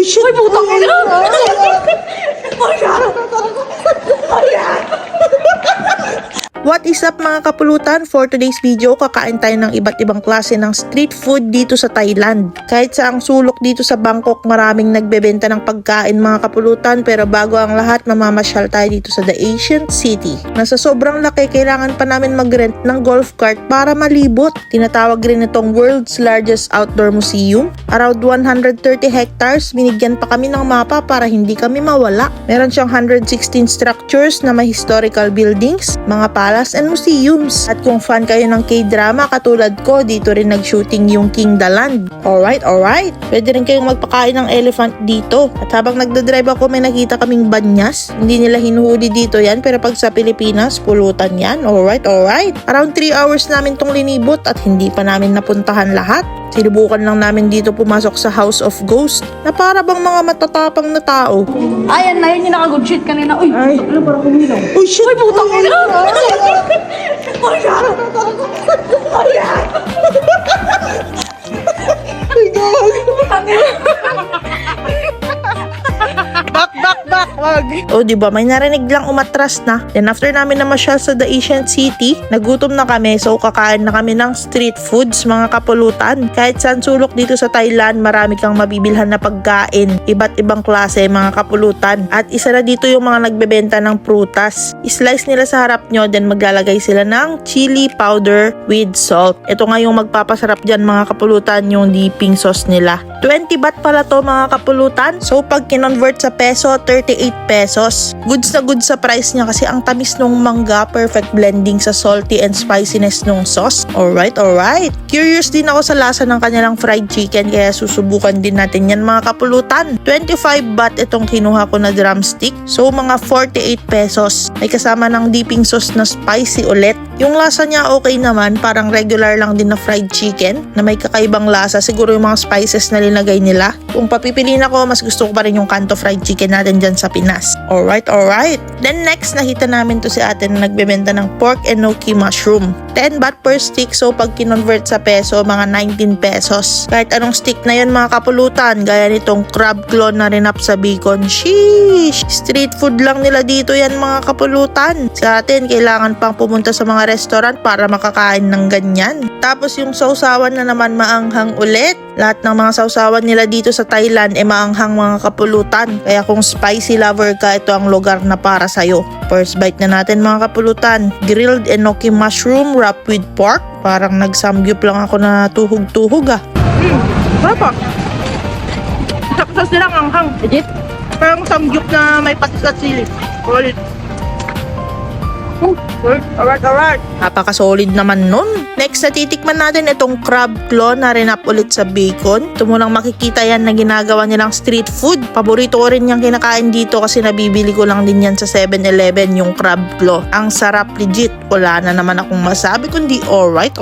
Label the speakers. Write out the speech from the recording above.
Speaker 1: Uy, shit!
Speaker 2: Ay, putang ina!
Speaker 1: What is up mga kapulutan? For today's video, kakain tayo ng iba't ibang klase ng street food dito sa Thailand. Kahit sa ang sulok dito sa Bangkok, maraming nagbebenta ng pagkain mga kapulutan, pero bago ang lahat, mamamasyal tayo dito sa The Ancient City. Nasa sobrang laki, kailangan pa namin mag-rent ng golf cart para malibot. Tinatawag rin itong world's largest outdoor museum. Around 130 hectares, binigyan pa kami ng mapa para hindi kami mawala. Meron siyang 116 structures na may historical buildings, mga palace and museums. At kung fan kayo ng K-drama katulad ko, dito rin nag-shooting yung King Daland. Alright. Pwede rin kayong magpakain ng elephant dito. At habang nagdadrive ako, may nakita kaming banyas. Hindi nila hinuhuli dito yan, pero pag sa Pilipinas, pulutan yan. Alright. Around 3 hours namin tong linibot at hindi pa namin napuntahan lahat. Sinubukan lang namin dito pumasok sa House of Ghost na para bang mga matatapang na tao.
Speaker 2: Ayan na yun yung naka-good shit kanina. Uy,
Speaker 1: Ay.
Speaker 2: putang ina, parang kumilaw.
Speaker 1: Uy, shit!
Speaker 2: Ay, putang ina!
Speaker 1: Back, wag. O, diba, may narinig lang umatras na. Then after namin namasyal sa The Ancient City, nagutom na kami, so kakain na kami ng street foods, mga kapulutan. Kahit saan sulok dito sa Thailand, marami kang mabibilhan na pagkain. Iba't ibang klase, mga kapulutan. At isa na dito yung mga nagbebenta ng prutas. I-slice nila sa harap nyo, then maglalagay sila ng chili powder with salt. Ito nga yung magpapasarap dyan, mga kapulutan, yung dipping sauce nila. 20 baht pala to, mga kapulutan. So pag kinonvert sa peso, 38 pesos. Goods na goods sa price niya kasi ang tamis nung mangga, perfect blending sa salty and spiciness nung sauce. Alright. Curious din ako sa lasa ng kanilang fried chicken, kaya susubukan din natin yan, mga kapulutan. 25 baht itong kinuha ko na drumstick. So mga 48 pesos. May kasama ng dipping sauce na spicy ulit. Yung lasa niya okay naman, parang regular lang din na fried chicken na may kakaibang lasa. Siguro yung mga spices na linagay nila. Kung papipiliin ako, mas gusto ko pa rin yung kanto fried chicken natin dyan sa Pinas. Alright. Then next, nakita namin to si ate na nagbebenta ng pork enoki mushroom. 10 baht per stick, so pag kinonvert sa peso, mga 19 pesos. Kahit anong stick na yun, mga kapulutan, gaya nitong crab claw na rinap sa bacon. Sheesh! Street food lang nila dito yan, mga kapulutan. Sa atin, kailangan pang pumunta sa mga restaurant para makakain ng ganyan. Tapos yung sausawan na naman maanghang ulit. Lahat ng mga sausawan nila dito sa Thailand maanghang, mga kapulutan. Kaya kung spicy lover ka, ito ang lugar na para sa'yo. First bite na natin, mga kapulutan. Grilled enoki mushroom wrapped with pork. Parang nagsamgyup lang ako na tuhog-tuhog ah. Sarap ah. Saksa silang anghang.
Speaker 2: Legit?
Speaker 1: Parang samgyup na may patis at sili. Solid. Alright. Napaka-solid naman nun. Next, natitikman natin itong crab claw na rinap ulit sa bacon. Ito munang makikita yan na ginagawa nilang street food. Paborito ko rin yung kinakain dito kasi nabibili ko lang din yan sa 7-Eleven, yung crab claw. Ang sarap legit. Wala na naman akong masabi kundi alright.